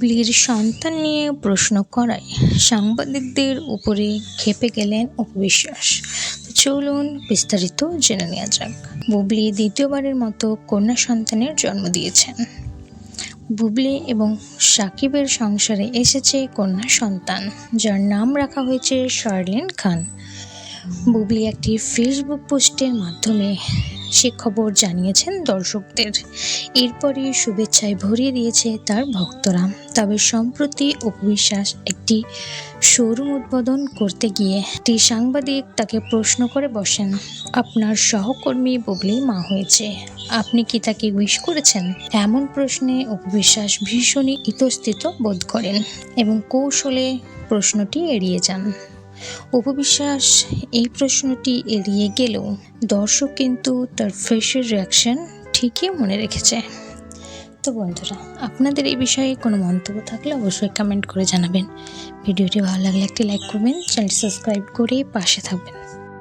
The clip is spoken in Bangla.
বুবলির সন্তান নিয়ে প্রশ্ন করায় সাংবাদিকদের উপরে ক্ষেপে গেলেন অপু বিশ্বাস। চলুন বিস্তারিত জেনে নেওয়া যাক। বুবলি দ্বিতীয়বারের মতো কন্যা সন্তানের জন্ম দিয়েছেন। বুবলি এবং সাকিবের সংসারে এসেছে কন্যা সন্তান, যার নাম রাখা হয়েছে শার্লিন খান। বুবলি একটি ফেসবুক পোস্টের মাধ্যমে সে খবর জানিয়েছেন দর্শকদের। এরপরই শুভেচ্ছায় ভরিয়ে দিয়েছে তার ভক্তরা। তবে সম্প্রতি অপু বিশ্বাস একটি শোরুম উদ্বোধন করতে গিয়ে একটি সাংবাদিক তাকে প্রশ্ন করে বসেন, আপনার সহকর্মী বুবলি মা হয়েছে, আপনি কি তাকে উইশ করেছেন? এমন প্রশ্নে অপু বিশ্বাস ভীষণই ইতস্তত বোধ করেন এবং কৌশলে প্রশ্নটি এড়িয়ে যান। অপু বিশ্বাস এই প্রশ্নটি এড়িয়ে গেলেও দর্শক কিন্তু তার ফেসের রিয়াকশন ঠিকই মনে রেখেছে। তো বন্ধুরা, আপনাদের এই বিষয়ে কোনো মন্তব্য থাকলে অবশ্যই কমেন্ট করে জানাবেন। ভিডিওটি ভালো লাগলে একটি লাইক করবেন, চ্যানেলটি সাবস্ক্রাইব করে পাশে থাকবেন।